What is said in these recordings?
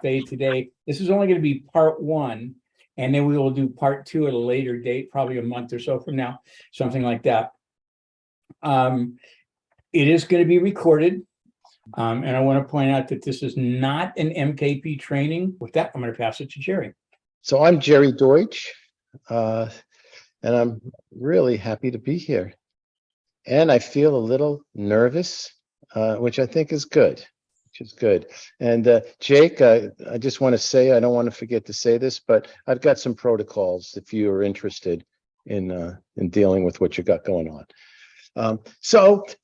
cafe today. This is only going to be part one, and then we will do part two at a later date, probably a month or so from now, something like that. It is going to be recorded. And I want to point out that this is not an MKP training. With that, I'm going to pass it to Jerry. So I'm Jerry Deutsch, and I'm really happy to be here. And I feel a little nervous, which I think is good, And Jake, I just want to say, I don't want to forget to say this, but I've got some protocols if you are interested in dealing with what you got going on.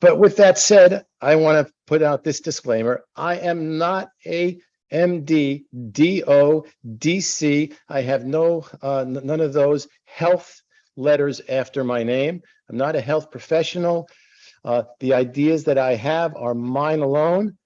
But with that said, I want to put out this disclaimer. I am not a MD, DO, DC. I have none of those health letters after my name. I'm not a health professional. The ideas that I have are mine alone.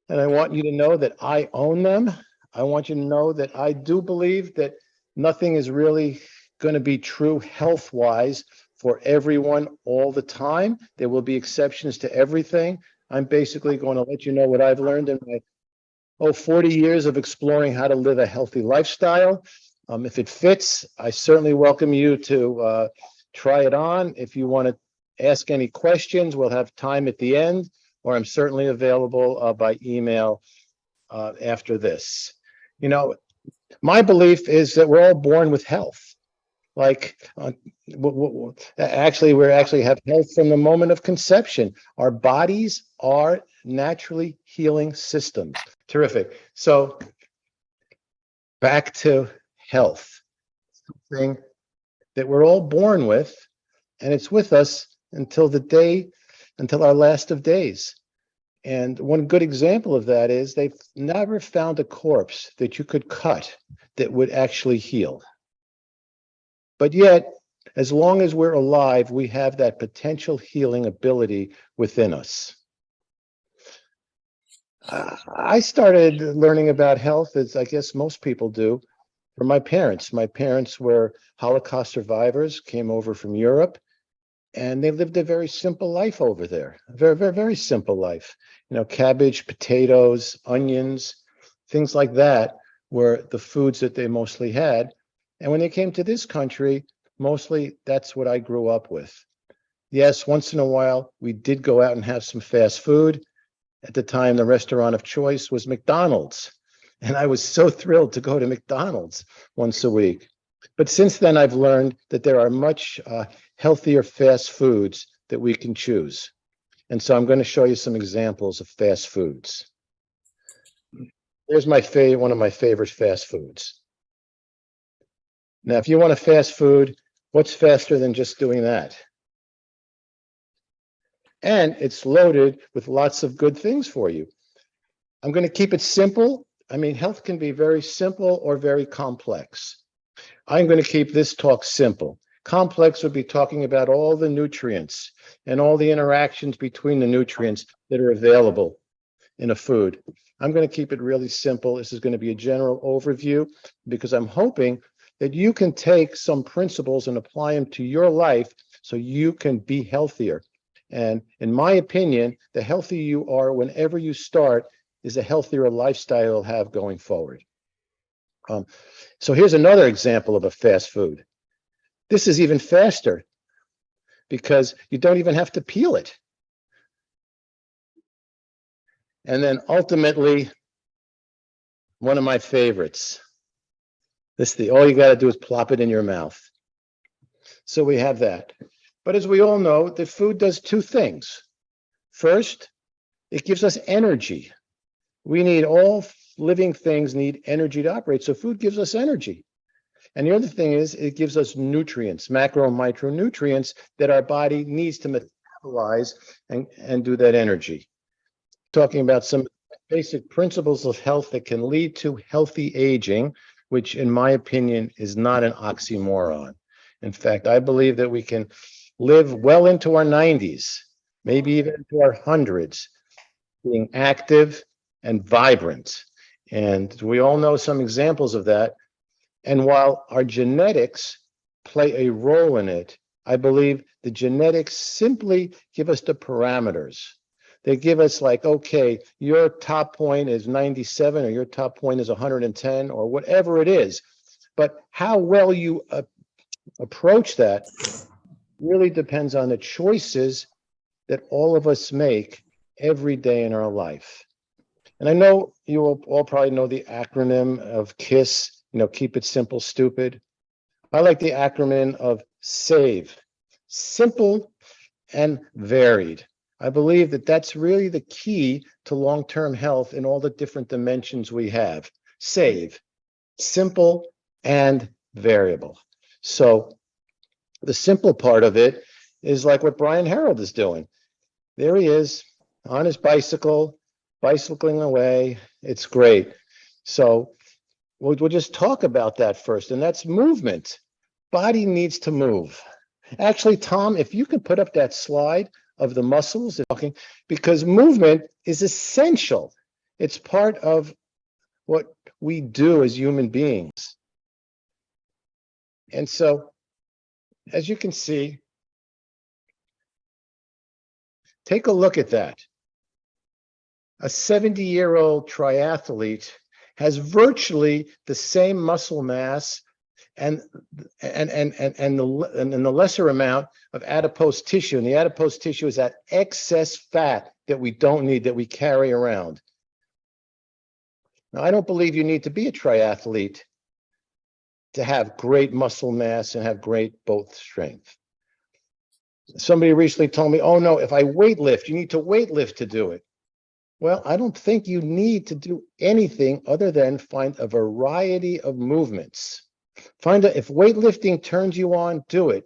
And I want you to know that I own them. I want you to know that I do believe that nothing is really going to be true health-wise for everyone all the time. There will be exceptions to everything. I'm basically going to let you know what I've learned in my 40 years of exploring how to live a healthy lifestyle. If it fits, I certainly welcome you to try it on. If you want to ask any questions, we'll have time at the end, or I'm certainly available by email after this. You know, my belief is that we're all born with health. Like, actually, we have health from the moment of conception. Our bodies are naturally healing systems. Terrific. So back to health, something that we're all born with, and it's with us until our last of days. And one good example of that is they've never found a corpse that you could cut that would actually heal. But yet, as long as we're alive, we have that potential healing ability within us. I started learning about health, as I guess most people do, from my parents. My parents were Holocaust survivors, came over from Europe, and they lived a very simple life over there. A very, very, very simple life. You know, cabbage, potatoes, onions, things like that were the foods that they mostly had. And when they came to this country, mostly that's what I grew up with. Yes, once in a while, we did go out and have some fast food. At the time, the restaurant of choice was McDonald's. And I was so thrilled to go to McDonald's once a week. But since then, I've learned that there are much healthier fast foods that we can choose. And so I'm going to show you some examples of fast foods. Here's one of my favorite fast foods. Now, if you want a fast food, what's faster than just doing that? And it's loaded with lots of good things for you. I'm going to keep it simple. I mean, health can be very simple or very complex. I'm going to keep this talk simple. Complex would be talking about all the nutrients and all the interactions between the nutrients that are available in a food. I'm going to keep it really simple. This is going to be a general overview because I'm hoping that you can take some principles and apply them to your life so you can be healthier. And in my opinion, the healthier you are whenever you start is a healthier lifestyle you'll have going forward. So here's another example of a fast food. This is even faster because you don't even have to peel it. And then ultimately, one of my favorites. All you got to do is plop it in your mouth. So we have that. But as we all know, the food does two things. First, it gives us energy. All living things need energy to operate. So food gives us energy. And the other thing is it gives us nutrients, macro and micronutrients that our body needs to metabolize and do that energy. Talking about some basic principles of health that can lead to healthy aging, which in my opinion is not an oxymoron. In fact, I believe that we can live well into our 90s, maybe even into our hundreds, being active and vibrant. And we all know some examples of that. And while our genetics play a role in it, I believe the genetics simply give us the parameters. They give us like, okay, your top point is 97 or your top point is 110 or whatever it is. But how well you approach that really depends on the choices that all of us make every day in our life. And I know you all probably know the acronym of KISS, keep it simple, stupid. I like the acronym of SAVE, simple and varied. I believe that that's really the key to long-term health in all the different dimensions we have. SAVE, simple and variable. So the simple part of it is like what Brian Harold is doing. There he is on his bicycle, bicycling away. It's great. So we'll just talk about that first, and that's movement. Body needs to move. Actually, Tom, if you could put up that slide of the muscles, because movement is essential. It's part of what we do as human beings. And so, as you can see, take a look at that. A 70-year-old triathlete has virtually the same muscle mass and the lesser amount of adipose tissue. And the adipose tissue is that excess fat that we don't need, that we carry around. Now, I don't believe you need to be a triathlete to have great muscle mass and have great both strength. Somebody recently told me, oh no, if I weightlift, you need to weightlift to do it. Well, I don't think you need to do anything other than find a variety of movements. If weightlifting turns you on, do it.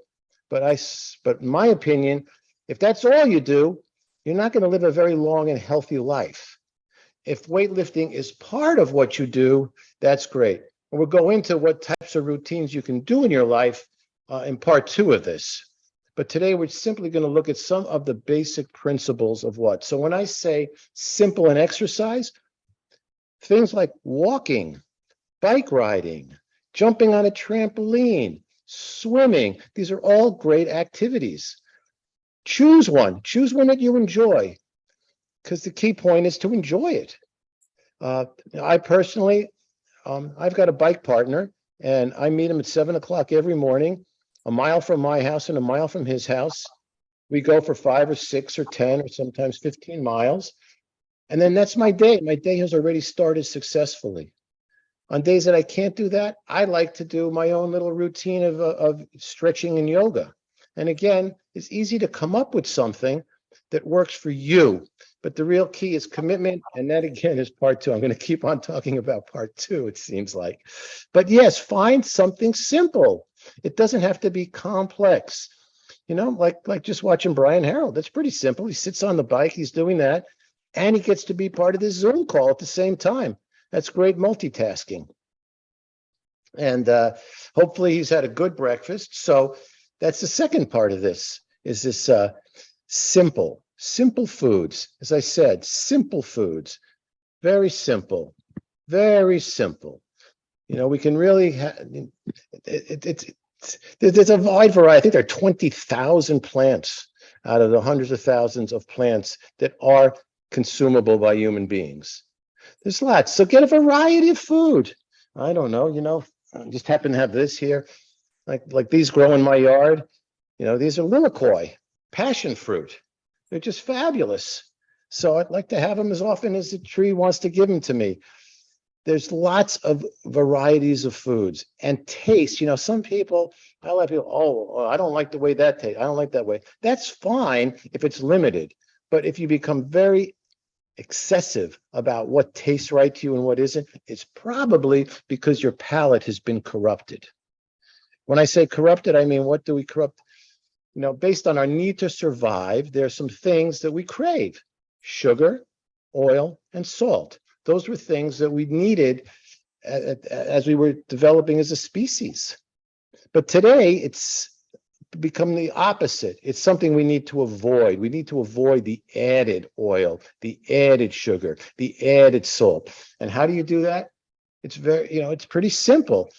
But in my opinion, if that's all you do, you're not going to live a very long and healthy life. If weightlifting is part of what you do, that's great. And we'll go into what types of routines you can do in your life in part 2 of this. But today we're simply going to look at some of the basic principles of what. So when I say simple and exercise, things like walking, bike riding, jumping on a trampoline, swimming, these are all great activities. Choose one that you enjoy, because the key point is to enjoy it. I personally, I've got a bike partner, and I meet him at 7 o'clock every morning, a mile from my house and a mile from his house. We go for 5 or 6 or 10 or sometimes 15 miles. And then that's my day. My day has already started successfully. On days that I can't do that, I like to do my own little routine of stretching and yoga. And again, it's easy to come up with something that works for you. But the real key is commitment. And that, again, is part 2. I'm going to keep on talking about part 2, it seems like. But yes, find something simple. It doesn't have to be complex. Like just watching Brian Harold. That's pretty simple. He sits on the bike. He's doing that. And he gets to be part of this Zoom call at the same time. That's great multitasking. And hopefully he's had a good breakfast. So that's the second part of this, is this simple foods. As I said, simple foods, very simple, very simple. We can really there's a wide variety. I think there are 20,000 plants out of the hundreds of thousands of plants that are consumable by human beings. There's lots. So get a variety of food. I don't know, I just happen to have this here. Like these grow in my yard. These are lilikoi, passion fruit. They're just fabulous. So I'd like to have them as often as the tree wants to give them to me. There's lots of varieties of foods and taste. Some people, I let people, oh, I don't like the way that tastes. I don't like that way. That's fine if it's limited. But if you become very excessive about what tastes right to you and what isn't, it's probably because your palate has been corrupted. When I say corrupted, I mean, what do we corrupt? Based on our need to survive, there are some things that we crave: sugar, oil, and salt. Those were things that we needed as we were developing as a species. But today, it's become the opposite. It's something we need to avoid. We need to avoid the added oil, the added sugar, the added salt. And how do you do that? It's it's pretty simple.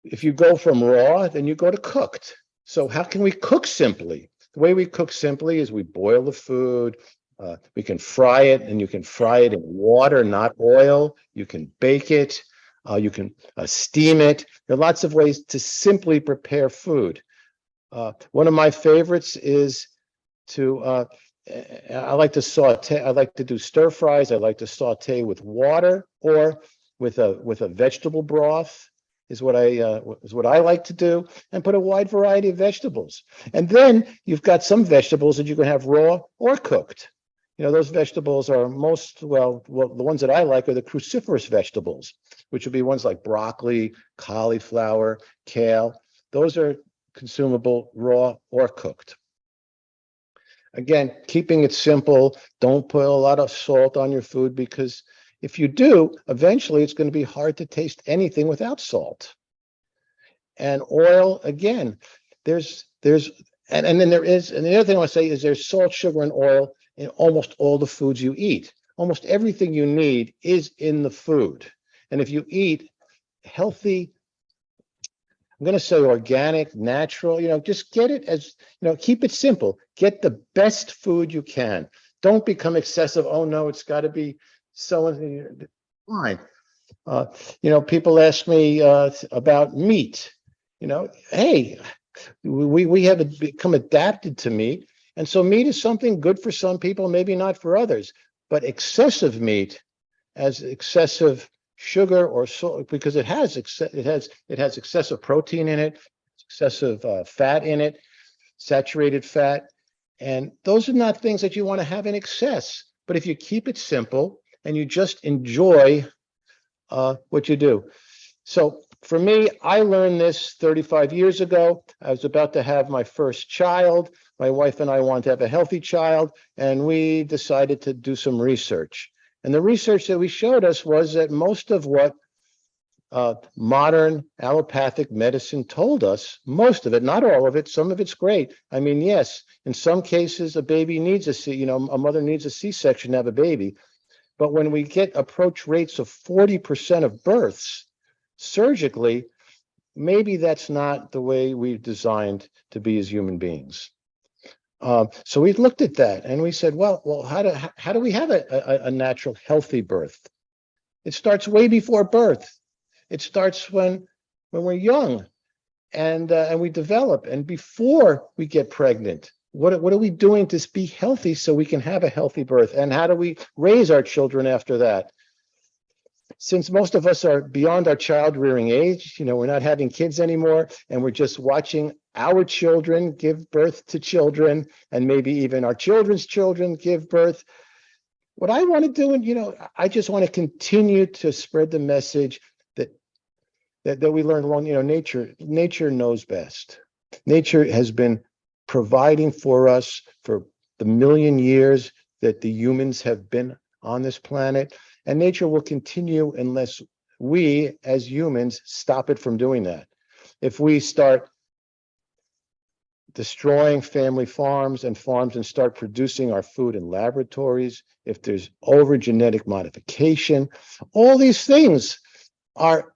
If you go from raw, then you go to cooked. So how can we cook simply? The way we cook simply is we boil the food. We can fry it, and you can fry it in water, not oil. You can bake it. You can steam it. There are lots of ways to simply prepare food. One of my favorites is to, I like to saute. I like to do stir fries. I like to saute with water or with a vegetable broth is what I like to do, and put a wide variety of vegetables. And then you've got some vegetables that you can have raw or cooked. Those vegetables are well, the ones that I like are the cruciferous vegetables, which would be ones like broccoli, cauliflower, kale. Those are consumable raw or cooked. Again, keeping it simple. Don't put a lot of salt on your food, because if you do, eventually it's going to be hard to taste anything without salt. And oil, again, and then there is, and the other thing I want to say is there's salt, sugar, and oil in almost all the foods you eat. Almost everything you need is in the food. And if you eat healthy, I'm going to say organic, natural, just get it as, keep it simple. Get the best food you can. Don't become excessive. Oh no, it's got to be so fine. People ask me about meat. Hey, we have become adapted to meat. And so meat is something good for some people, maybe not for others. But excessive meat, as excessive sugar or salt, because it has excessive protein in it, excessive fat in it, saturated fat, and those are not things that you want to have in excess. But if you keep it simple and you just enjoy what you do. So for me, I learned this 35 years ago. I was about to have my first child. My wife and I wanted to have a healthy child, and we decided to do some research. And the research that we showed us was that most of what modern allopathic medicine told us, most of it, not all of it, some of it's great. I mean, yes, in some cases, a baby needs a mother needs a C-section to have a baby. But when we get approach rates of 40% of births surgically, maybe that's not the way we've designed to be as human beings. So we looked at that and we said, well, how do we have a natural, healthy birth? It starts way before birth. It starts when we're young and we develop, and before we get pregnant. What are we doing to be healthy so we can have a healthy birth? And how do we raise our children after that? Since most of us are beyond our child rearing age, we're not having kids anymore, and we're just watching our children give birth to children, and maybe even our children's children give birth. What I want to do, and I just want to continue to spread the message that we learned along, nature knows best. Nature has been providing for us for the million years that the humans have been on this planet, and nature will continue unless we as humans stop it from doing that. If we start destroying family farms and start producing our food in laboratories, if there's over genetic modification, all these things are,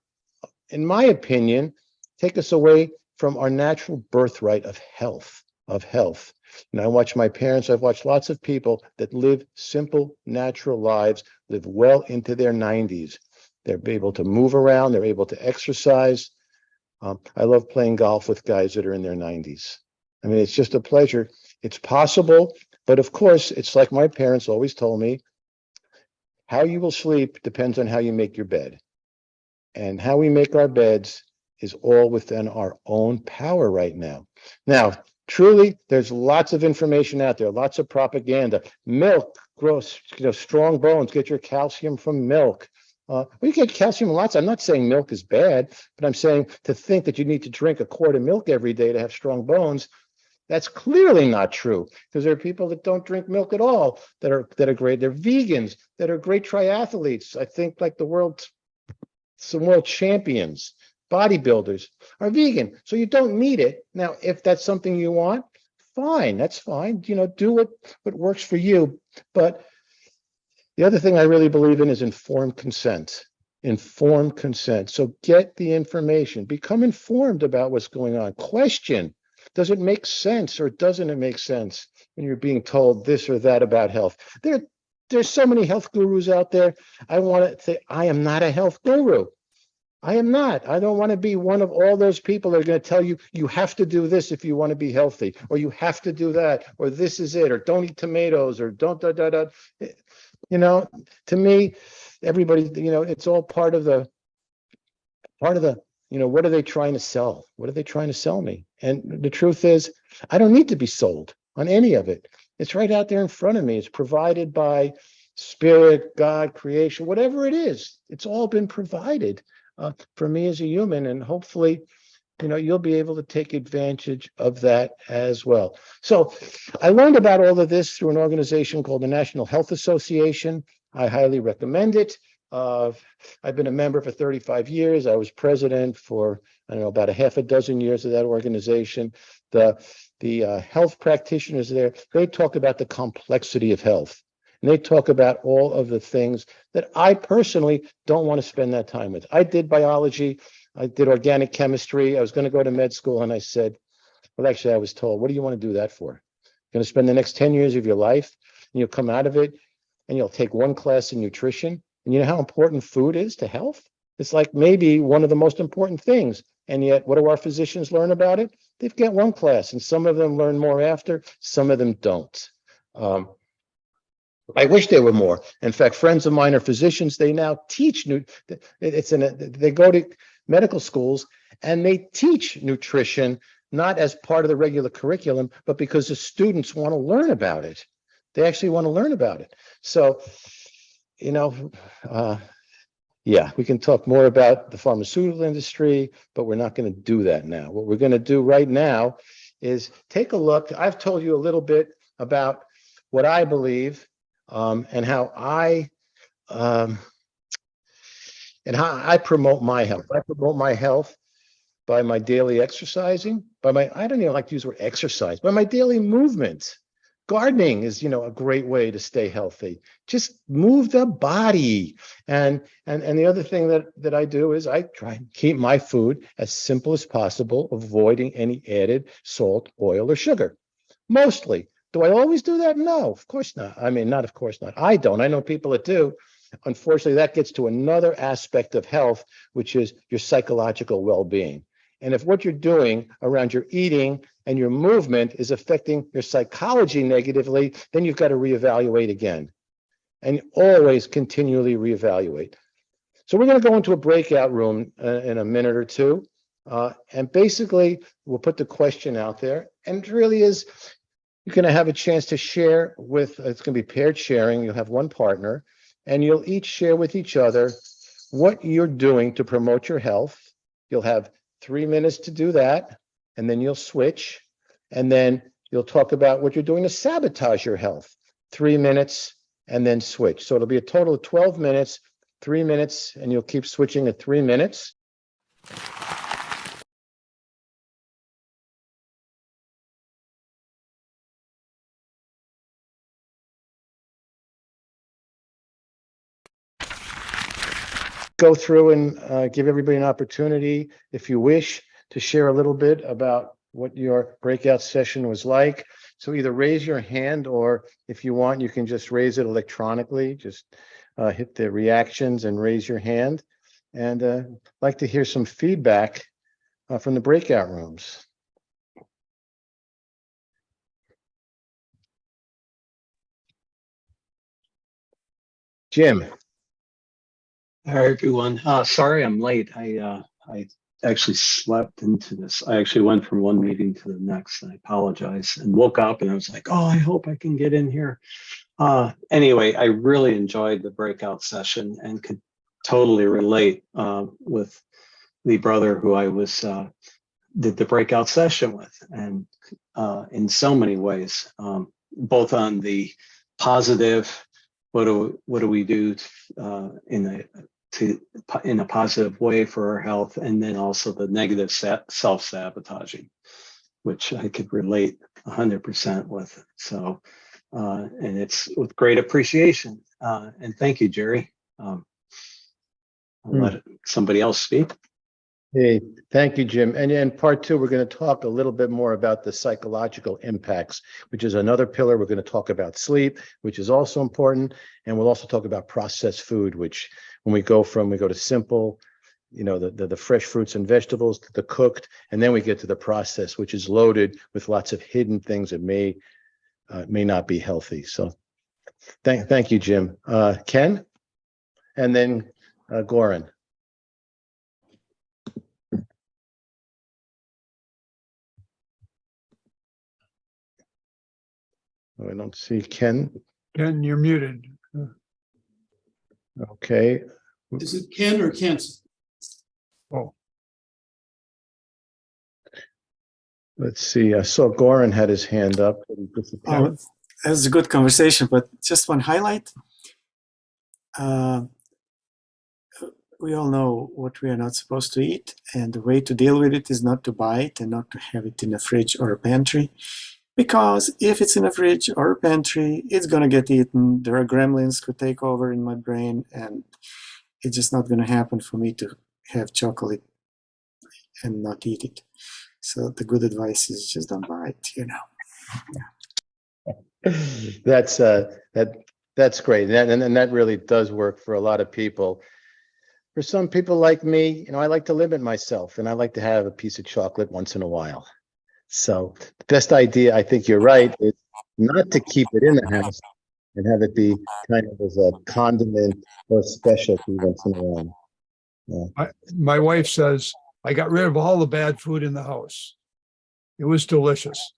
in my opinion, take us away from our natural birthright of health. I watch my parents, I've watched lots of people that live simple, natural lives, live well into their 90s. They're able to move around, they're able to exercise. I love playing golf with guys that are in their 90s. I mean, it's just a pleasure. It's possible, but of course, it's like my parents always told me, how you will sleep depends on how you make your bed. And how we make our beds is all within our own power right now. Now, truly, there's lots of information out there, lots of propaganda. Milk grows, strong bones. Get your calcium from milk. We get calcium lots. I'm not saying milk is bad, but I'm saying to think that you need to drink a quart of milk every day to have strong bones, that's clearly not true, because there are people that don't drink milk at all that are great. They're vegans that are great triathletes. I think like some world champions, bodybuilders are vegan. So you don't need it. Now, if that's something you want, fine, that's fine. Do what works for you. But the other thing I really believe in is informed consent. Informed consent. So get the information, become informed about what's going on. Question. Does it make sense or doesn't it make sense when you're being told this or that about health? There's so many health gurus out there. I want to say I am not a health guru. I am not. I don't want to be one of all those people that are going to tell you, you have to do this if you want to be healthy, or you have to do that, or this is it, or don't eat tomatoes, or don't, You know, to me, everybody, it's all part of the, what are they trying to sell? What are they trying to sell me? And the truth is, I don't need to be sold on any of it. It's right out there in front of me. It's provided by spirit, God, creation, whatever it is. It's all been provided for me as a human. And hopefully, you'll be able to take advantage of that as well. So I learned about all of this through an organization called the National Health Association. I highly recommend it. I've been a member for 35 years. I was president for, about a half a dozen years of that organization. The health practitioners there, they talk about the complexity of health. And they talk about all of the things that I personally don't want to spend that time with. I did biology. I did organic chemistry. I was going to go to med school. And I said, well, actually, I was told, what do you want to do that for? You're going to spend the next 10 years of your life, and you'll come out of it, and you'll take one class in nutrition. And you know how important food is to health? It's like maybe one of the most important things. And yet, what do our physicians learn about it? They've got one class, and some of them learn more after, some of them don't. I wish there were more. In fact, friends of mine are physicians. They now teach they go to medical schools and they teach nutrition, not as part of the regular curriculum, but because the students want to learn about it. They actually want to learn about it. So, yeah, we can talk more about the pharmaceutical industry, but we're not going to do that now. What we're going to do right now is take a look. I've told you a little bit about what I believe and how I promote my health. I promote my health by my daily exercising, I don't even like to use the word exercise, by my daily movement. Gardening is, a great way to stay healthy. Just move the body. And the other thing that I do is I try and keep my food as simple as possible, avoiding any added salt, oil, or sugar. Mostly. Do I always do that? No, of course not. I mean, not of course not. I don't. I know people that do. Unfortunately, that gets to another aspect of health, which is your psychological well-being. And if what you're doing around your eating and your movement is affecting your psychology negatively, then you've got to reevaluate again. And always continually reevaluate. So we're going to go into a breakout room in a minute or two. And basically, we'll put the question out there. And it really is, you're going to have a chance to share with, it's going to be paired sharing. You'll have one partner, and you'll each share with each other what you're doing to promote your health. You'll have 3 minutes to do that, and then you'll switch, and then you'll talk about what you're doing to sabotage your health. 3 minutes, and then switch. So it'll be a total of 12 minutes, 3 minutes, and you'll keep switching at 3 minutes. Go through and give everybody an opportunity, if you wish, to share a little bit about what your breakout session was like. So either raise your hand, or if you want, you can just raise it electronically. Just hit the reactions and raise your hand. And I'd like to hear some feedback from the breakout rooms. Jim. Hi, everyone. Sorry I'm late. I actually slept into this. I actually went from one meeting to the next. I apologize, and woke up and I was like, oh, I hope I can get in here. Anyway, I really enjoyed the breakout session and could totally relate with the brother who I was did the breakout session with, and in so many ways, both on the positive, what do we do in a positive way for our health, and then also the negative self-sabotaging, which I could relate 100% with. So, and it's with great appreciation. And thank you, Jerry. I'll let somebody else speak. Hey, thank you, Jim. And in part two, we're going to talk a little bit more about the psychological impacts, which is another pillar. We're going to talk about sleep, which is also important. And we'll also talk about processed food, which when we go to simple, the fresh fruits and vegetables, the cooked, and then we get to the processed, which is loaded with lots of hidden things that may not be healthy. So thank you, Jim. Ken, and then Goran. Oh, I don't see Ken. Ken, you're muted. Okay. Is it Ken or Kent? Oh, Let's see. I saw Goran had his hand up. Oh, that was a good conversation, but just one highlight. We all know what we are not supposed to eat, and the way to deal with it is not to buy it and not to have it in a fridge or a pantry. Because if it's in a fridge or a pantry, it's going to get eaten. There are gremlins could take over in my brain, and it's just not going to happen for me to have chocolate and not eat it. So the good advice is just don't buy it, That's great. And that really does work for a lot of people. For some people like me, I like to limit myself, and I like to have a piece of chocolate once in a while. So the best idea, I think you're right, is not to keep it in the house and have it be kind of as a condiment or a specialty once in a while. Yeah. my wife says, I got rid of all the bad food in the house. It was delicious.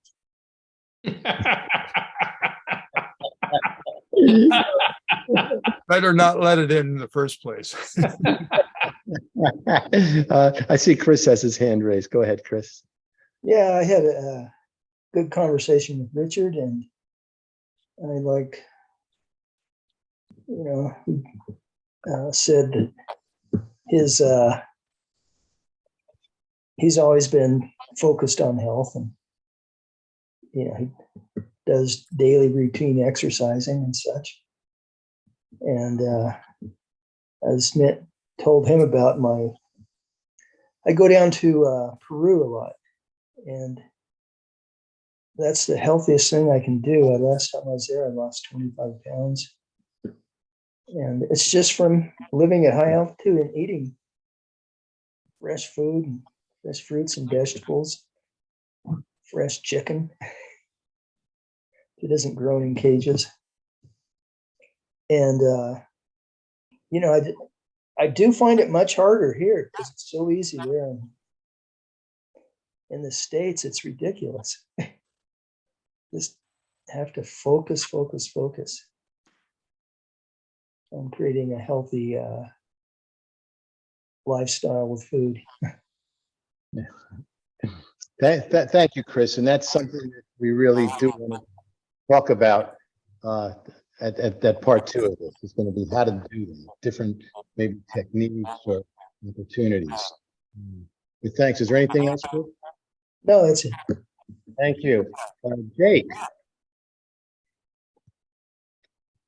Better not let it in the first place. I see Chris has his hand raised. Go ahead, Chris. Yeah, I had a good conversation with Richard, and I said that he's always been focused on health, and he does daily routine exercising and such. And as Mitt told him about I go down to Peru a lot. And that's the healthiest thing I can do. Last time I was there, I lost 25 pounds. And it's just from living at high altitude and eating fresh food, and fresh fruits and vegetables, fresh chicken. It isn't grown in cages. And, I do find it much harder here because it's so easy there. In the States, it's ridiculous. Just have to focus on creating a healthy lifestyle with food. Thank you, Chris. And that's something that we really do want to talk about at that part two of this. It's going to be how to do that, different maybe techniques or opportunities. But thanks. Is there anything else, Chris? No, that's it. Thank you. Jake.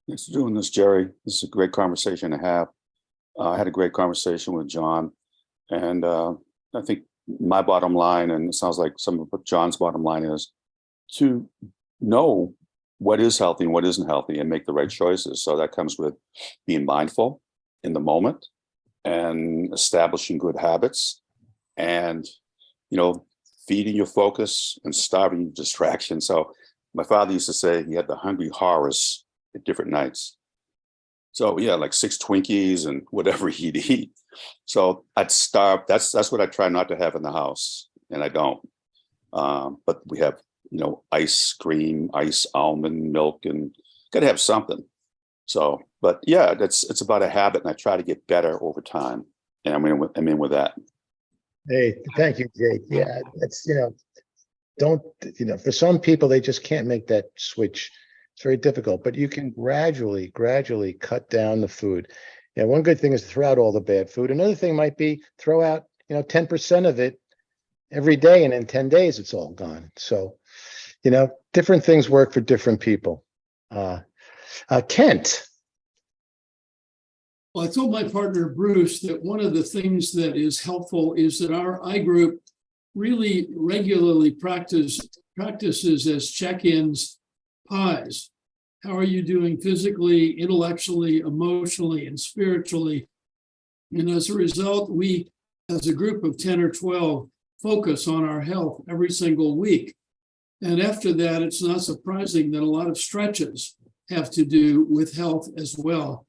Thanks for doing this, Jerry. This is a great conversation to have. I had a great conversation with John, and I think my bottom line, and it sounds like some of what John's bottom line is, to know what is healthy and what isn't healthy and make the right choices. So that comes with being mindful in the moment and establishing good habits and, feeding your focus and starving your distraction. So my father used to say he had the hungry horrors at different nights. So yeah, like 6 Twinkies and whatever he'd eat. So I'd starve. That's what I try not to have in the house, and I don't. But we have, ice cream, ice almond milk, and got to have something. So, but yeah, it's about a habit, and I try to get better over time. And I'm in with that. Hey, thank you, Jake. Yeah, that's, for some people, they just can't make that switch. It's very difficult, but you can gradually cut down the food. Yeah, one good thing is to throw out all the bad food. Another thing might be throw out, 10% of it every day, and in 10 days, it's all gone. So, different things work for different people. Kent. Well, I told my partner, Bruce, that one of the things that is helpful is that our I group really regularly practices as check-ins pies. How are you doing physically, intellectually, emotionally, and spiritually? And as a result, we, as a group of 10 or 12, focus on our health every single week. And after that, it's not surprising that a lot of stretches have to do with health as well.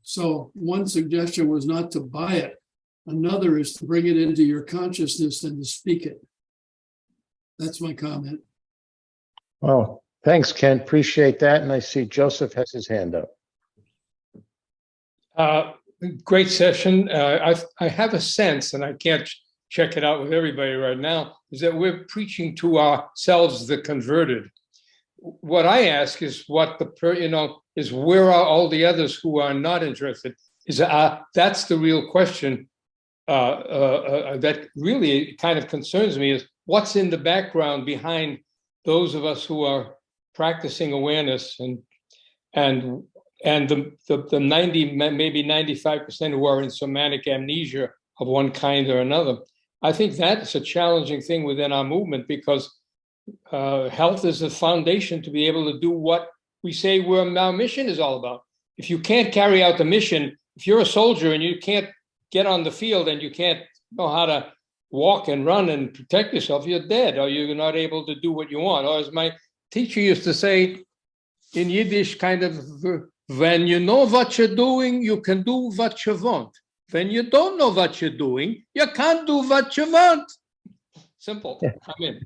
So one suggestion was not to buy it. Another is to bring it into your consciousness and to speak it. That's my comment. Oh, thanks, Ken. Appreciate that. And I see Joseph has his hand up. Great session. I have a sense, and I can't check it out with everybody right now, is that we're preaching to ourselves, the converted. What I ask is what is where are all the others who are not interested? That's the real question that really kind of concerns me, is what's in the background behind those of us who are practicing awareness and the 90, maybe 95% who are in somatic amnesia of one kind or another. I think that's a challenging thing within our movement, because health is the foundation to be able to do what we say our mission is all about. If you can't carry out the mission, if you're a soldier and you can't get on the field and you can't know how to walk and run and protect yourself, you're dead, or you're not able to do what you want. Or as my teacher used to say in Yiddish, kind of, when you know what you're doing, you can do what you want. When you don't know what you're doing, you can't do what you want. Simple. I'm in.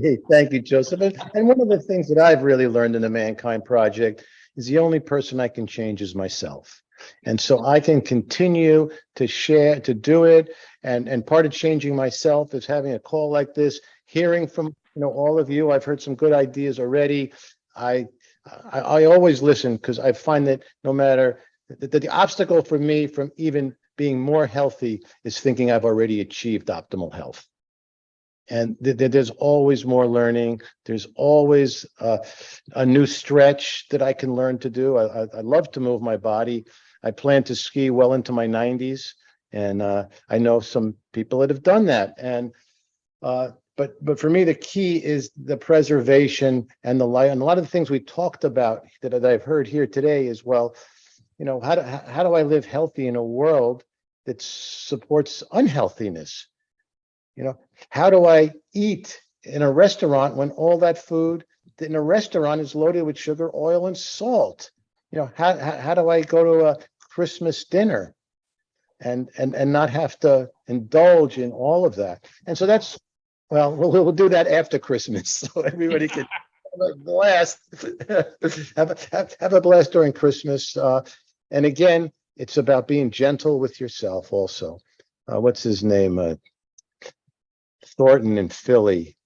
Hey, thank you, Joseph. And one of the things that I've really learned in the Mankind Project is the only person I can change is myself. And so I can continue to share, to do it. And part of changing myself is having a call like this, hearing from all of you. I've heard some good ideas already. I always listen, because I find that no matter the obstacle for me from even being more healthy is thinking I've already achieved optimal health. And there's always more learning. There's always a new stretch that I can learn to do. I love to move my body. I plan to ski well into my 90s, and I know some people that have done that. And but for me, the key is the preservation and the light. And a lot of the things we talked about that I've heard here today is, well, how do I live healthy in a world that supports unhealthiness? How do I eat in a restaurant when all that food in a restaurant is loaded with sugar, oil, and salt? How do I go to a Christmas dinner and not have to indulge in all of that? And so that's, we'll do that after Christmas, so everybody can have a blast. have a blast during Christmas. And again, it's about being gentle with yourself also. What's his name? Thornton in Philly,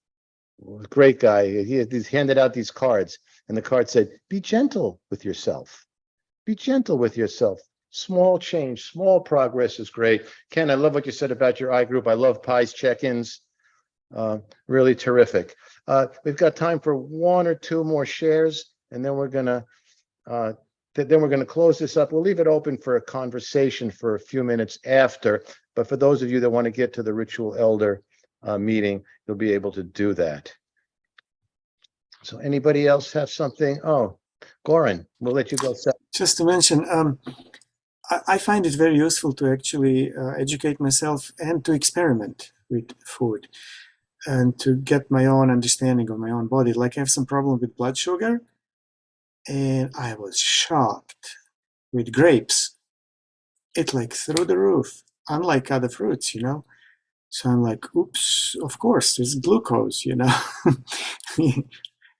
great guy. He's handed out these cards, and the card said, be gentle with yourself. Be gentle with yourself. Small change, small progress is great. Ken, I love what you said about your iGroup. I love Pi's check-ins. Really terrific. We've got time for one or two more shares, and then we're gonna close this up. We'll leave it open for a conversation for a few minutes after. But for those of you that want to get to the Ritual Elder meeting, you'll be able to do that. So anybody else have something? Oh, Goran, we'll let you go. Just to mention, I find it very useful to actually educate myself and to experiment with food and to get my own understanding of my own body. Like I have some problem with blood sugar, and I was shocked with grapes. It like through the roof, unlike other fruits, So I'm like, oops, of course, there's glucose,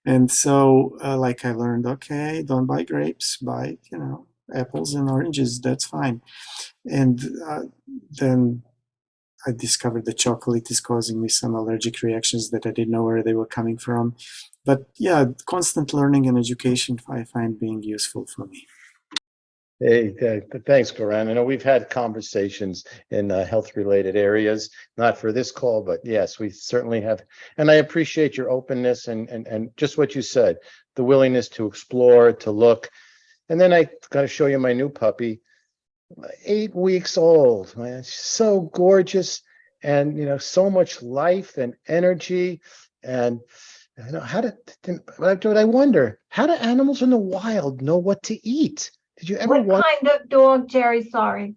And so like I learned, okay, don't buy grapes, buy, apples and oranges, that's fine. And then I discovered that chocolate is causing me some allergic reactions that I didn't know where they were coming from. But yeah, constant learning and education I find being useful for me. Hey, thanks, Goran. I know we've had conversations in health-related areas, not for this call, but yes, we certainly have. And I appreciate your openness and just what you said, the willingness to explore, to look. And then I got to show you my new puppy. 8 weeks old, man. She's so gorgeous, and so much life and energy. And I wonder, how do animals in the wild know what to eat? Did you ever What wonder? kind of dog, Jerry? Sorry.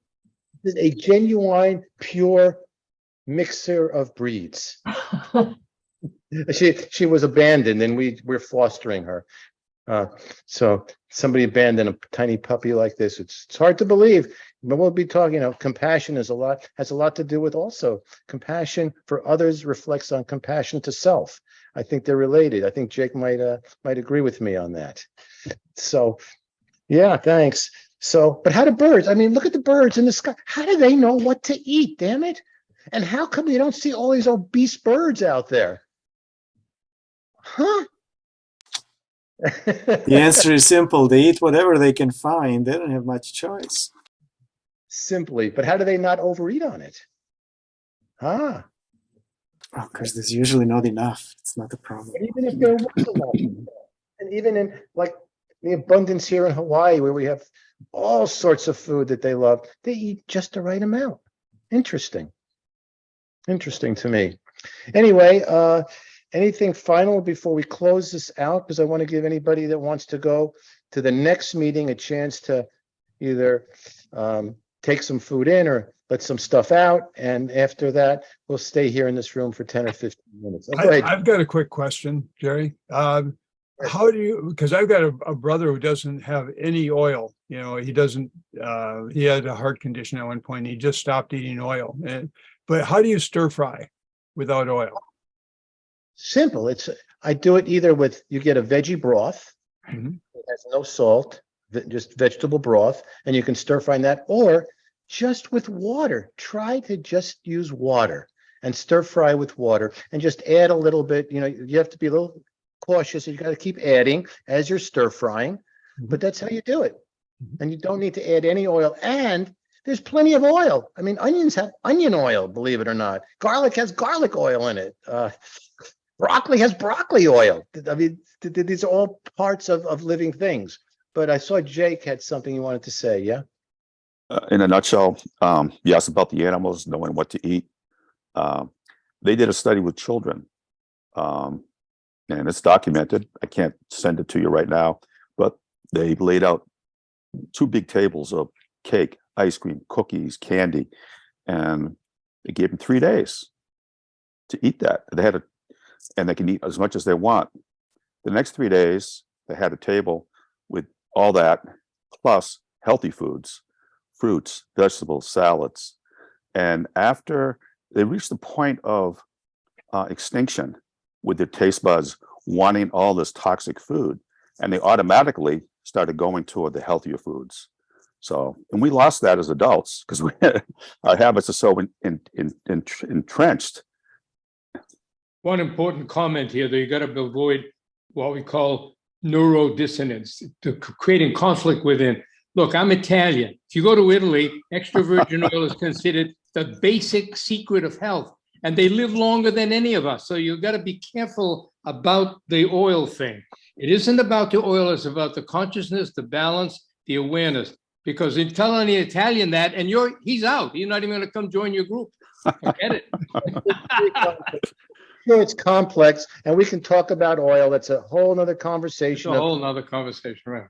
A genuine, pure mixer of breeds. She was abandoned, and we're fostering her. So somebody abandoned a tiny puppy like this. It's hard to believe, but we'll be talking. Compassion has a lot to do with also compassion for others reflects on compassion to self. I think they're related. I think Jake might agree with me on that. So, yeah, thanks. So, but how do birds? I mean, look at the birds in the sky. How do they know what to eat? Damn it! And how come you don't see all these obese birds out there? Huh? The answer is simple. They eat whatever they can find. They don't have much choice. Simply, but how do they not overeat on it? Oh, because there's usually not enough. It's not a problem. But even if there was enough, and even in like the abundance here in Hawaii, where we have all sorts of food that they love, they eat just the right amount. Interesting to me. Anyway, anything final before we close this out? Because I want to give anybody that wants to go to the next meeting a chance to either take some food in or let some stuff out. And after that, we'll stay here in this room for 10 or 15 minutes. Oh, go ahead. I've got a quick question, Jerry. How do you, because I've got a brother who doesn't have any oil. He doesn't, he had a heart condition at one point. He just stopped eating oil. But how do you stir fry without oil? Simple. I do it either with, you get a veggie broth. Mm-hmm. It has no salt, just vegetable broth, and you can stir fry that, or just with water. Try to just use water and stir fry with water and just add a little bit. You have to be a little cautious. You got to keep adding as you're stir frying, but that's how you do it. And you don't need to add any oil. And there's plenty of oil. I mean, onions have onion oil, believe it or not. Garlic has garlic oil in it. Broccoli has broccoli oil. I mean, these are all parts of living things. But I saw Jake had something he wanted to say. Yeah. In a nutshell, you asked about the animals knowing what to eat. They did a study with children, and it's documented. I can't send it to you right now, but they laid out 2 big tables of cake, ice cream, cookies, candy, and they gave them 3 days to eat that. And they can eat as much as they want. The next 3 days, they had a table with all that, plus healthy foods, fruits, vegetables, salads. And after they reached the point of extinction with their taste buds wanting all this toxic food, and they automatically started going toward the healthier foods. So, and we lost that as adults because our habits are so entrenched. One important comment here, though, you got to avoid what we call neurodissonance, creating conflict within. Look, I'm Italian. If you go to Italy, extra virgin oil is considered the basic secret of health, and they live longer than any of us. So you've got to be careful about the oil thing. It isn't about the oil, it's about the consciousness, the balance, the awareness. Because in telling the Italian that, and he's out. He's not even going to come join your group. Forget it. Sure, it's complex, and we can talk about oil. That's a whole nother conversation. It's a whole nother conversation, right?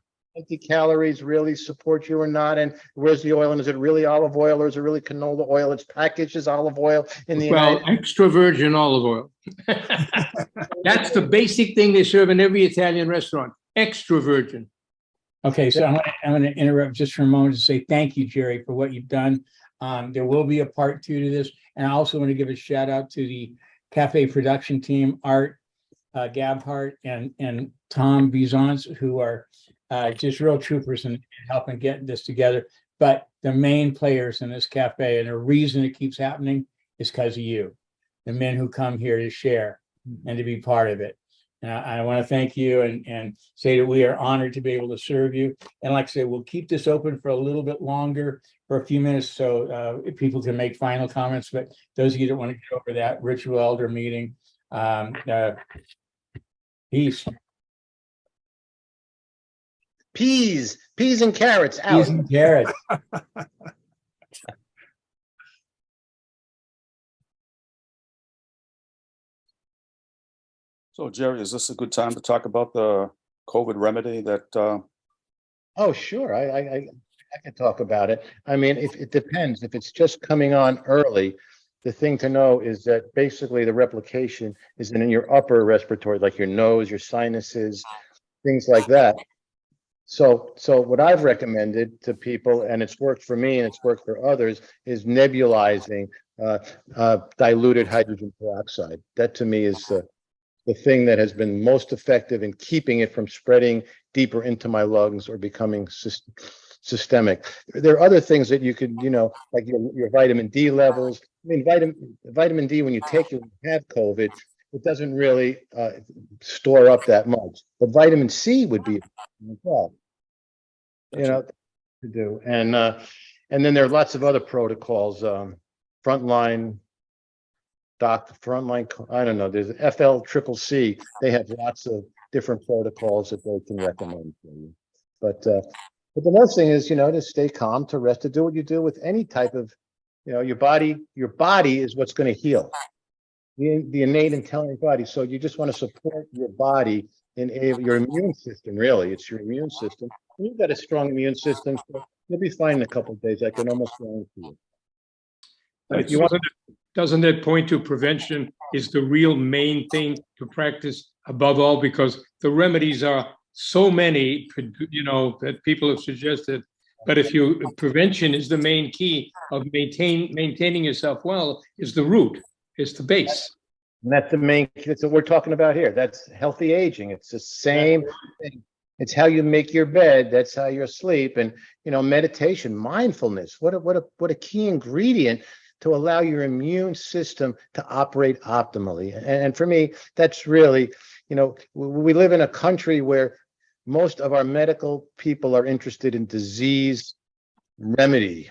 Calories really support you or not, and where's the oil, and is it really olive oil or is it really canola oil? It's packaged as olive oil in the extra virgin olive oil. That's the basic thing they serve in every Italian restaurant. Extra virgin. Okay, so I'm going to interrupt just for a moment to say thank you, Jerry, for what you've done. There will be a part 2 to this, and I also want to give a shout out to the Cafe production team, Art Gabhart and Tom Bizance, who are just real troopers in helping get this together. But the main players in this cafe, and the reason it keeps happening is because of you, the men who come here to share and to be part of it. And I want to thank you and say that we are honored to be able to serve you. And like I said, we'll keep this open for a little bit longer, for a few minutes, so people can make final comments. But those of you that want to get over that ritual elder meeting, peace. Peas and carrots out. Peas and carrots. So Jerry, is this a good time to talk about the COVID remedy that, Oh, sure. I can talk about it. I mean, if it depends, if it's just coming on early, the thing to know is that basically the replication is in your upper respiratory, like your nose, your sinuses, things like that. So what I've recommended to people, and it's worked for me and it's worked for others, is nebulizing diluted hydrogen peroxide. That to me is the thing that has been most effective in keeping it from spreading deeper into my lungs or becoming systemic. There are other things that you could, like your vitamin D levels. I mean, vitamin D, when you take it, when you have COVID, it doesn't really store up that much. But vitamin C would be well, to do. And then there are lots of other protocols, frontline, I don't know, there's FLCCC. They have lots of different protocols that they can recommend for you. But the most thing is, to stay calm, to rest, to do what you do with any type of, your body is what's going to heal. The innate intelligent body. So you just want to support your body in your immune system, really. It's your immune system. When you've got a strong immune system, so you'll be fine in a couple of days. I can almost guarantee you. But if you want, doesn't that point to prevention is the real main thing to practice above all? Because the remedies are so many, that people have suggested. But if prevention is the main key of maintaining yourself well, is the root, is the base. and that's what we're talking about here. That's healthy aging. It's the same thing. It's how you make your bed. That's how you sleep. And, meditation, mindfulness, what a key ingredient to allow your immune system to operate optimally. And for me, that's really, we live in a country where most of our medical people are interested in disease remedy,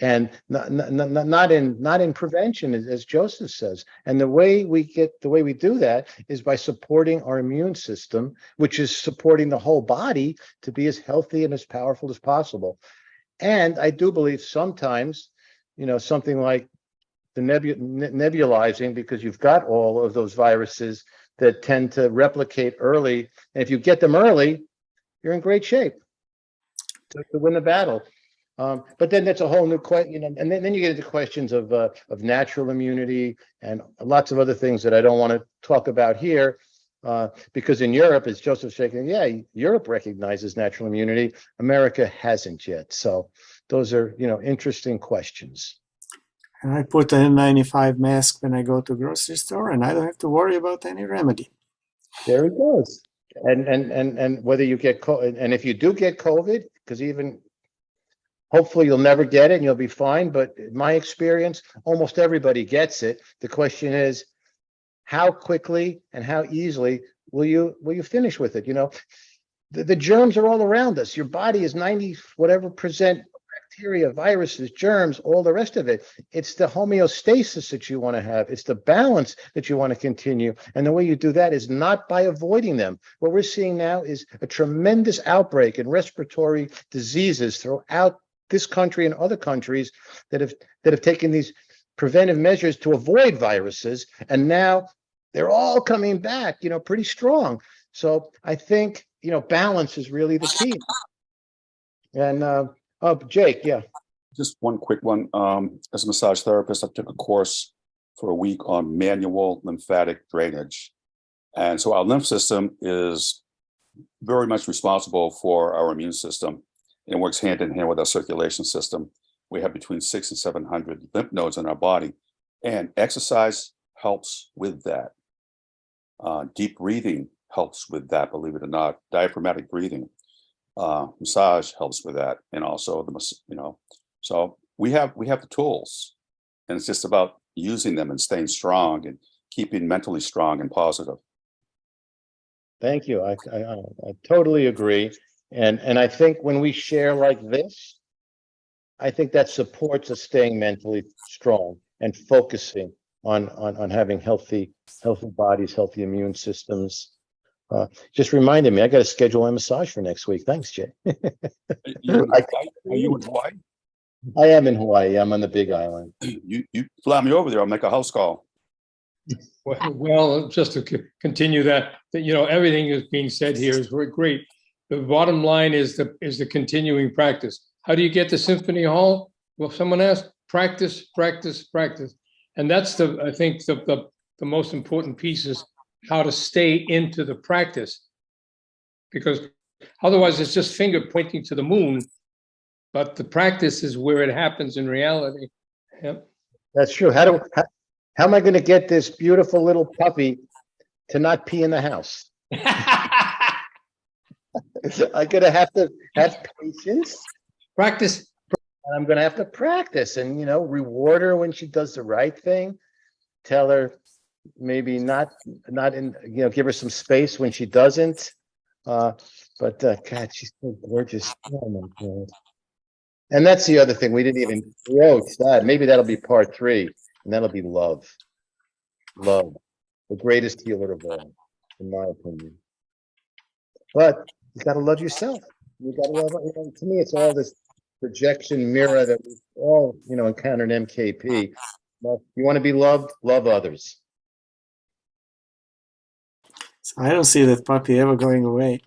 and not in prevention, as Joseph says. And the way we do that is by supporting our immune system, which is supporting the whole body to be as healthy and as powerful as possible. And I do believe sometimes, something like the nebulizing, because you've got all of those viruses that tend to replicate early. And if you get them early, you're in great shape to win the battle. But then that's a whole new question, and then you get into questions of natural immunity and lots of other things that I don't want to talk about here, because in Europe, as Joseph's shaking, Europe recognizes natural immunity. America hasn't yet. So those are, interesting questions. And I put an N95 mask when I go to grocery store, and I don't have to worry about any remedy. There it goes. And whether you get COVID, and if you do get COVID, because even hopefully you'll never get it and you'll be fine. But in my experience, almost everybody gets it. The question is, how quickly and how easily will you finish with it? The germs are all around us. Your body is 90 whatever percent bacteria, viruses, germs, all the rest of it. It's the homeostasis that you want to have. It's the balance that you want to continue. And the way you do that is not by avoiding them. What we're seeing now is a tremendous outbreak in respiratory diseases throughout this country and other countries that have taken these preventive measures to avoid viruses. And now they're all coming back, pretty strong. So I think, balance is really the key. And Jake, yeah. Just one quick one. As a massage therapist, I took a course for a week on manual lymphatic drainage. And so our lymph system is very much responsible for our immune system. It works hand in hand with our circulation system. We have between 600 and 700 lymph nodes in our body, and exercise helps with that. Deep breathing helps with that, believe it or not. Diaphragmatic breathing, massage helps with that, and also so we have the tools, and it's just about using them and staying strong and keeping mentally strong and positive. Thank you. I totally agree. And I think when we share like this, I think that supports us staying mentally strong and focusing on having healthy bodies, healthy immune systems. Just reminded me, I got to schedule a massage for next week. Thanks, Jay. Are you in Hawaii? I am in Hawaii. I'm on the Big Island. You fly me over there. I'll make a house call. Well, just to continue that, everything is being said here is very great. The bottom line is the continuing practice. How do you get to Symphony Hall? Well, someone asked, practice, practice, practice. And that's I think the most important piece is how to stay into the practice. Because otherwise it's just finger pointing to the moon, but the practice is where it happens in reality. Yep. That's true. How am I going to get this beautiful little puppy to not pee in the house? I'm going to have patience. Practice. And I'm going to have to practice and, reward her when she does the right thing. Tell her maybe not in, give her some space when she doesn't. But God, she's so gorgeous. Oh my God. And that's the other thing. We didn't even broach that. Maybe that'll be part 3, and that'll be love. Love, the greatest healer of all, in my opinion. But you got to love yourself. You got to love. To me, it's all this projection mirror that we all, encounter in MKP. But you want to be loved, love others. So I don't see that puppy ever going away.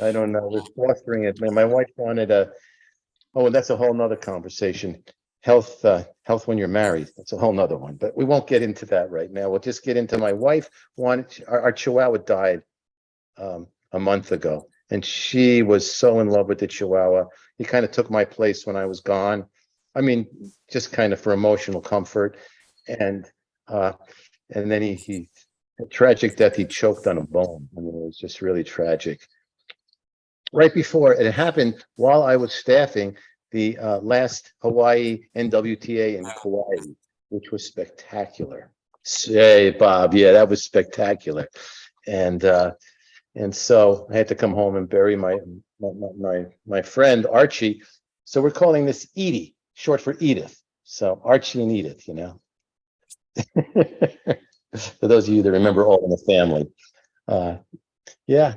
I don't know. We're fostering it. My wife wanted that's a whole nother conversation. Health when you're married. That's a whole nother one, but we won't get into that right now. We'll just get into my wife wanted, our Chihuahua died a month ago, and she was so in love with the Chihuahua. He kind of took my place when I was gone. I mean, just kind of for emotional comfort. And then he a tragic death, he choked on a bone. I mean, it was just really tragic. Right before it happened, while I was staffing the last Hawaii NWTA in Kauai, which was spectacular. Say, Bob, yeah, that was spectacular. And so I had to come home and bury my friend Archie. So we're calling this Edie, short for Edith. So Archie and Edith, For those of you that remember All in the Family. Yeah.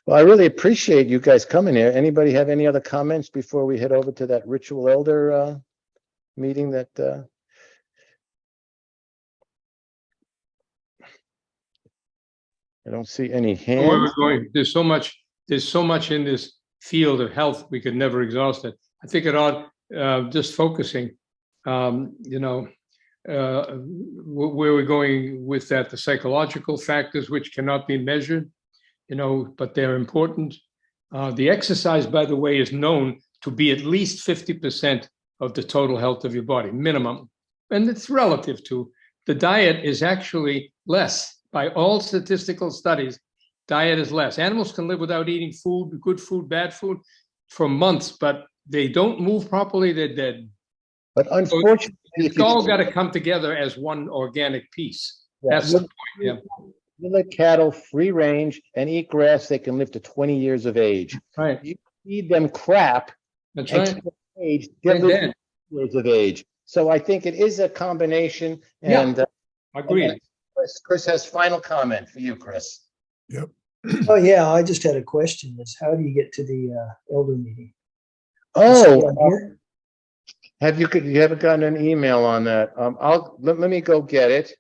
Well, I really appreciate you guys coming here. Anybody have any other comments before we head over to that Ritual Elder meeting that I don't see any hands. Where we're going, there's so much in this field of health, we could never exhaust it. I think it ought just focusing, where we're going with that, the psychological factors which cannot be measured, but they're important. The exercise, by the way, is known to be at least 50% of the total health of your body, minimum. And it's relative to the diet is actually less. By all statistical studies, diet is less. Animals can live without eating food, good food, bad food, for months, but they don't move properly, they're dead. But unfortunately, it's all got to come together as one organic piece. That's the point, yeah. You let cattle free range and eat grass, they can live to 20 years of age. Right. You feed them crap. That's right. They're dead. Years of age. So I think it is a combination. And agreed. Chris has final comment for you, Chris. Yep. Oh, yeah, I just had a question. Is how do you get to the elder meeting? Oh, you haven't gotten an email on that? Let me go get it,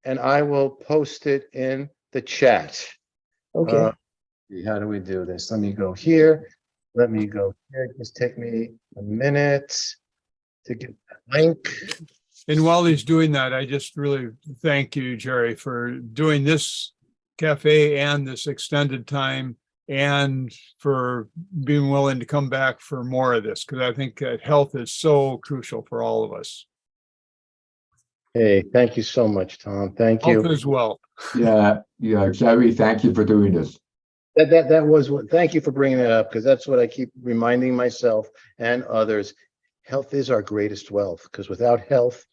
and I will post it in the chat. Okay. How do we do this? Let me go here. Let me go here. Just take me a minute to get that link. And while he's doing that, I just really thank you, Jerry, for doing this cafe and this extended time, and for being willing to come back for more of this, because I think that health is so crucial for all of us. Hey, thank you so much, Tom. Thank you. Health as well. Yeah, Jerry, thank you for doing this. That was what. Thank you for bringing that up, because that's what I keep reminding myself and others. Health is our greatest wealth, because without health,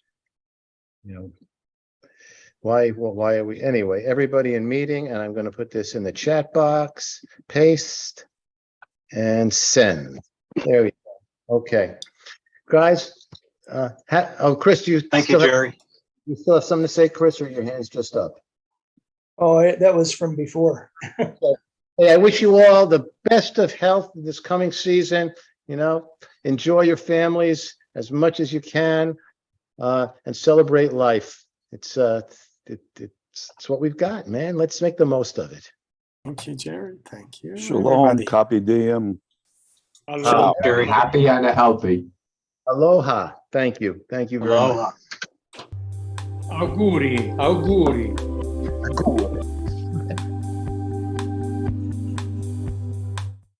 why are we anyway? Everybody in meeting, and I'm going to put this in the chat box, paste, and send. There we go. Okay, guys. Chris, do you? Thank you, Jerry. You still have something to say, Chris, or your hand's just up? Oh, that was from before. Hey, I wish you all the best of health this coming season. Enjoy your families as much as you can. and celebrate life. It's what we've got, man. Let's make the most of it. Thank you, Jerry. Thank you. Shalom, everybody. copy diem. So, Jerry, Happy and healthy. Aloha. Thank you. Thank you very much. aloha. Auguri, auguri. Cool.